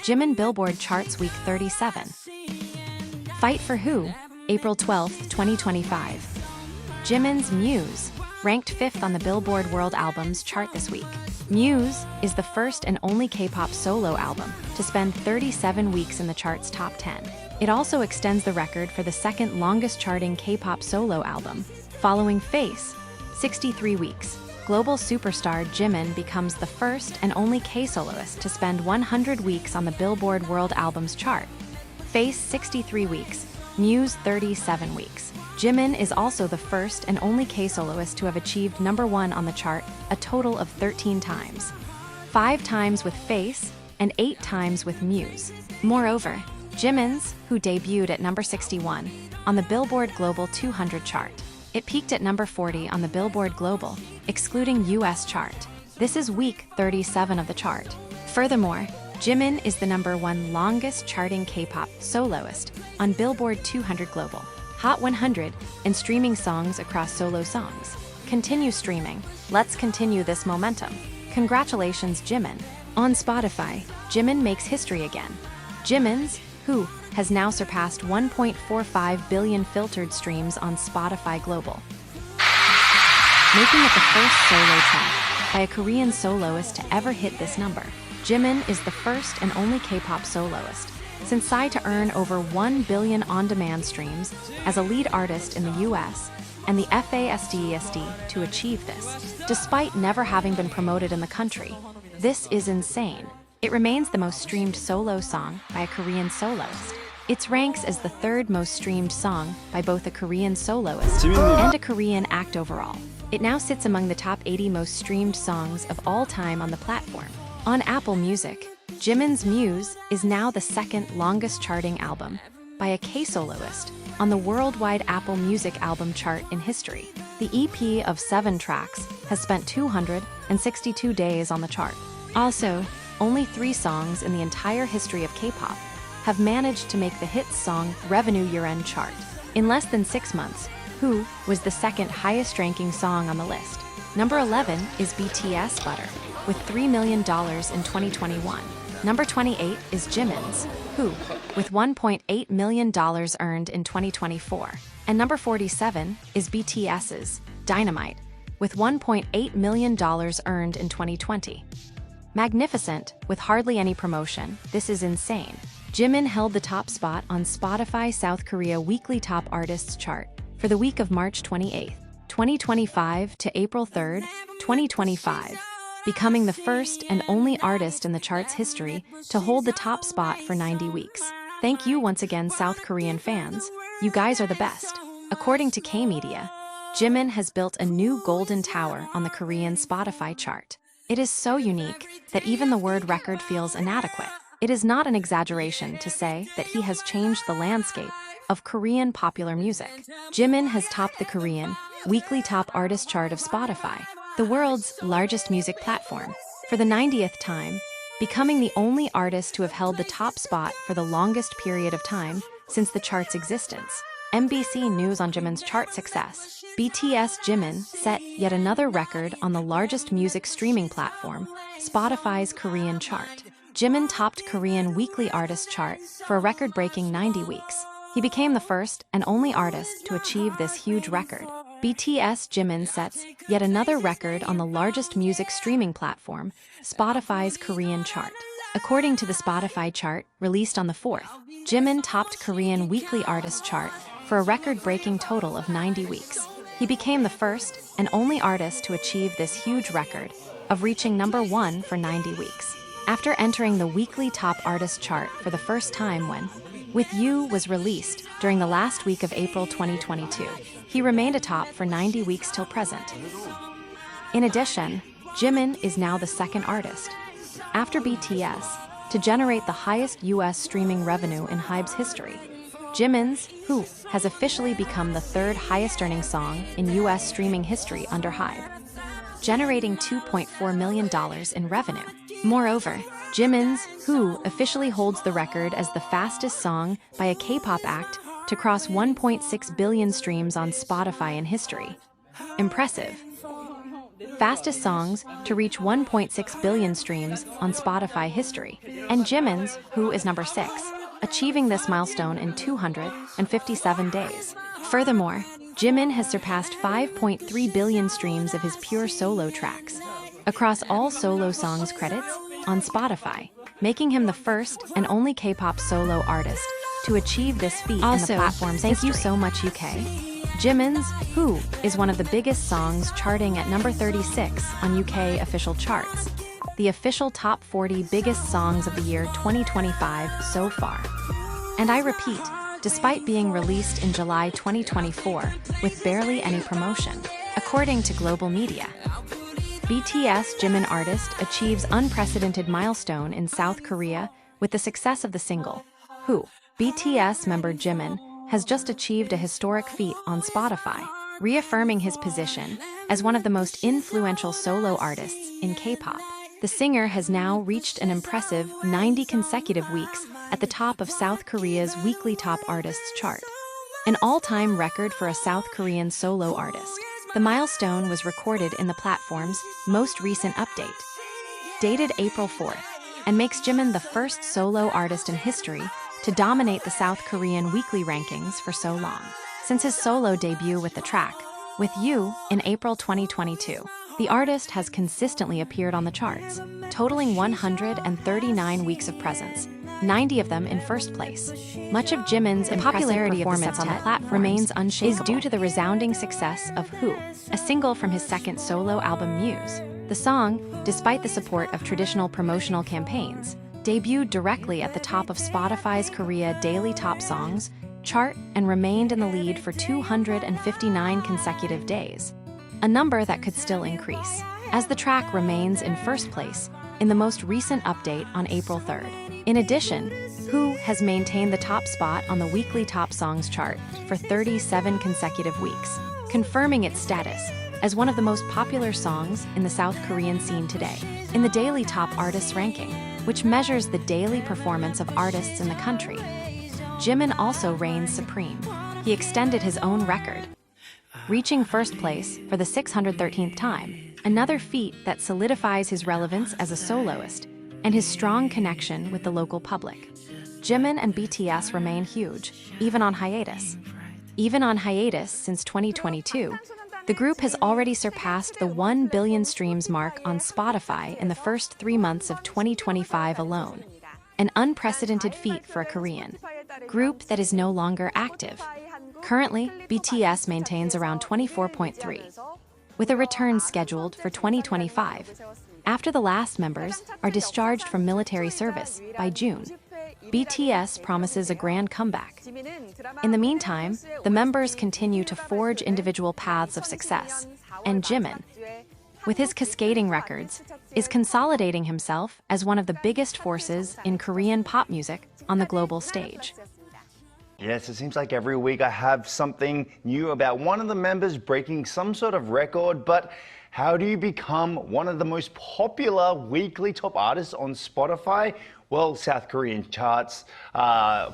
Jimin Billboard Charts Week 37. Fight for Who, April 12, 2025. Jimin's MUSE ranked 5th on the Billboard World Albums chart this week. MUSE is the first and only K-pop solo album to spend 37 weeks in the chart's top 10. It also extends the record for the second longest charting K-pop solo album, following Face, 63 weeks. Global superstar Jimin becomes the first and only K-soloist to spend 100 weeks on the Billboard World Albums chart. Face 63 weeks, MUSE 37 weeks. Jimin is also the first and only K-soloist to have achieved #1 on the chart a total of 13 times. 5 times with Face and 8 times with MUSE. Moreover, Jimin's, who debuted at number 61 on the Billboard Global 200 chart. It peaked at number 40 on the Billboard Global, excluding US chart. This is week 37 of the chart. Furthermore, Jimin is the #1 longest charting K-pop soloist on Billboard 200 Global, Hot 100, and streaming songs across solo songs. Continue streaming. Let's continue this momentum. Congratulations, Jimin. On Spotify, Jimin makes history again. Jimin's Who has now surpassed 1.45 billion filtered streams on Spotify Global, making it the first solo track by a Korean soloist to ever hit this number. Jimin is the first and only K-pop soloist since Psy to earn over 1 billion on-demand streams as a lead artist in the US, and the FASDESD to achieve this, despite never having been promoted in the country. This is insane. It remains the most streamed solo song by a Korean soloist. It ranks as the 3rd most streamed song by both a Korean soloist and a Korean act overall. It now sits among the top 80 most streamed songs of all time on the platform. On Apple Music, Jimin's MUSE is now the 2nd longest charting album by a K-soloist on the worldwide Apple Music album chart in history. The EP of 7 tracks has spent 262 days on the chart. Also, only 3 songs in the entire history of K-pop have managed to make the hit song revenue year-end chart. In less than 6 months, Who was the 2nd highest-ranking song on the list. Number 11 is BTS Butter, with $3 million in 2021. Number 28 is Jimin's Who, with $1.8 million earned in 2024. And number 47 is BTS's Dynamite, with $1.8 million earned in 2020. Magnificent, with hardly any promotion. This is insane. Jimin held the top spot on Spotify South Korea Weekly Top Artists chart for the week of March 28, 2025 to April 3, 2025, becoming the first and only artist in the chart's history to hold the top spot for 90 weeks. Thank you once again, South Korean fans. You guys are the best. According to K-Media, Jimin has built a new golden tower on the Korean Spotify chart. It is so unique that even the word record feels inadequate. It is not an exaggeration to say that he has changed the landscape of Korean popular music. Jimin has topped the Korean Weekly Top Artist chart of Spotify, the world's largest music platform, for the 90th time, becoming the only artist to have held the top spot for the longest period of time since the chart's existence. MBC News on Jimin's chart success. BTS Jimin set yet another record on the largest music streaming platform, Spotify's Korean chart. Jimin topped Korean Weekly Artist chart for a record-breaking 90 weeks. He became the first and only artist to achieve this huge record. BTS Jimin sets yet another record on the largest music streaming platform, Spotify's Korean chart. According to the Spotify chart released on the 4th, Jimin topped Korean Weekly Artist chart for a record-breaking total of 90 weeks. He became the first and only artist to achieve this huge record of reaching #1 for 90 weeks. After entering the Weekly Top Artist chart for the first time when With You was released during the last week of April 2022, he remained atop for 90 weeks till present. In addition, Jimin is now the 2nd artist, after BTS, to generate the highest US streaming revenue in HYBE's history. Jimin's Who has officially become the 3rd highest-earning song in US streaming history under HYBE, generating $2.4 million in revenue. Moreover, Jimin's Who officially holds the record as the fastest song by a K-pop act to cross 1.6 billion streams on Spotify in history. Impressive. fastest songs to reach 1.6 billion streams on Spotify history, and Jimin's Who is number 6, achieving this milestone in 257 days. Furthermore, Jimin has surpassed 5.3 billion streams of his pure solo tracks across all solo songs credits on Spotify, making him the first and only K-pop solo artist to achieve this feat in the platform's history. Thank you so much, UK. Jimin's Who is one of the biggest songs, charting at number 36 on UK official charts, the official top 40 biggest songs of the year 2025 so far. And I repeat, despite being released in July 2024 with barely any promotion, according to global media. BTS Jimin artist achieves unprecedented milestone in South Korea with the success of the single, Who. BTS member Jimin has just achieved a historic feat on Spotify, reaffirming his position as one of the most influential solo artists in K-pop. The singer has now reached an impressive 90 consecutive weeks at the top of South Korea's weekly top artists chart, an all-time record for a South Korean solo artist. The milestone was recorded in the platform's most recent update, dated April 4th, and makes Jimin the first solo artist in history to dominate the South Korean weekly rankings for so long. Since his solo debut with the track, With You, in April 2022, the artist has consistently appeared on the charts, totaling 139 weeks of presence, 90 of them in first place. Much of Jimin's popularity performance on the platform remains unshakable, is due to the resounding success of Who, a single from his second solo album MUSE. The song, despite the support of traditional promotional campaigns, debuted directly at the top of Spotify's Korea Daily Top Songs chart and remained in the lead for 259 consecutive days, a number that could still increase, as the track remains in first place in the most recent update on April 3rd. In addition, Who has maintained the top spot on the weekly Top Songs chart for 37 consecutive weeks, confirming its status as one of the most popular songs in the South Korean scene today. In the Daily Top Artists ranking, which measures the daily performance of artists in the country, Jimin also reigns supreme. He extended his own record, reaching first place for the 613th time, another feat that solidifies his relevance as a soloist and his strong connection with the local public. Jimin and BTS remain huge, even on hiatus. Even on hiatus since 2022, the group has already surpassed the 1 billion streams mark on Spotify in the first 3 months of 2025 alone, an unprecedented feat for a Korean group that is no longer active. Currently, BTS maintains around 24.3, with a return scheduled for 2025, after the last members are discharged from military service by June. BTS promises a grand comeback. In the meantime, the members continue to forge individual paths of success, and Jimin, with his cascading records, is consolidating himself as one of the biggest forces in Korean pop music on the global stage. Yes, it seems like every week I have something new about one of the members breaking some sort of record, but how do you become one of the most popular weekly top artists on Spotify? Well, South Korean charts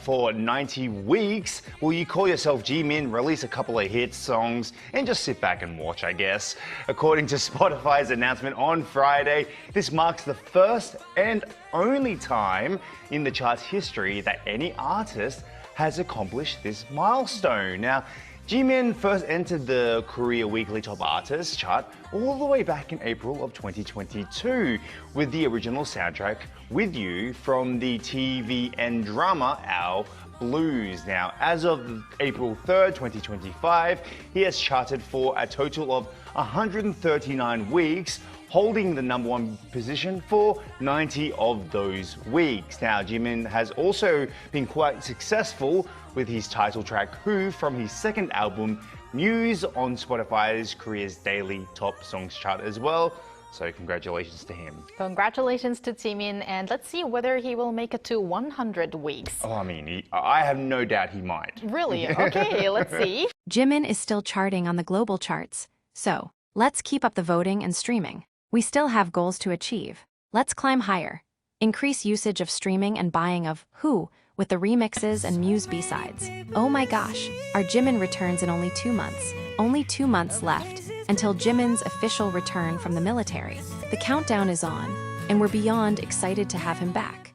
for 90 weeks. Will you call yourself Jimin, release a couple of hit songs, and just sit back and watch, I guess? According to Spotify's announcement on Friday, this marks the first and only time in the chart's history that any artist has accomplished this milestone. Now, Jimin first entered the Korea Weekly Top Artists chart all the way back in April of 2022 with the original soundtrack With You from the TV and drama Our Blues. Now, as of April 3rd, 2025, he has charted for a total of 139 weeks, holding the #1 position for 90 of those weeks. Now, Jimin has also been quite successful with his title track Who from his second album MUSE on Spotify's Korea's Daily Top Songs chart as well. So congratulations to him. Congratulations to Jimin, and let's see whether he will make it to 100 weeks. Oh, I mean, I have no doubt he might. Really? Okay, let's see. Jimin is still charting on the global charts, so let's keep up the voting and streaming. We still have goals to achieve. Let's climb higher. Increase usage of streaming and buying of Who with the remixes and MUSE B-sides. Oh my gosh, our Jimin returns in only 2 months. Only 2 months left until Jimin's official return from the military. The countdown is on, and we're beyond excited to have him back.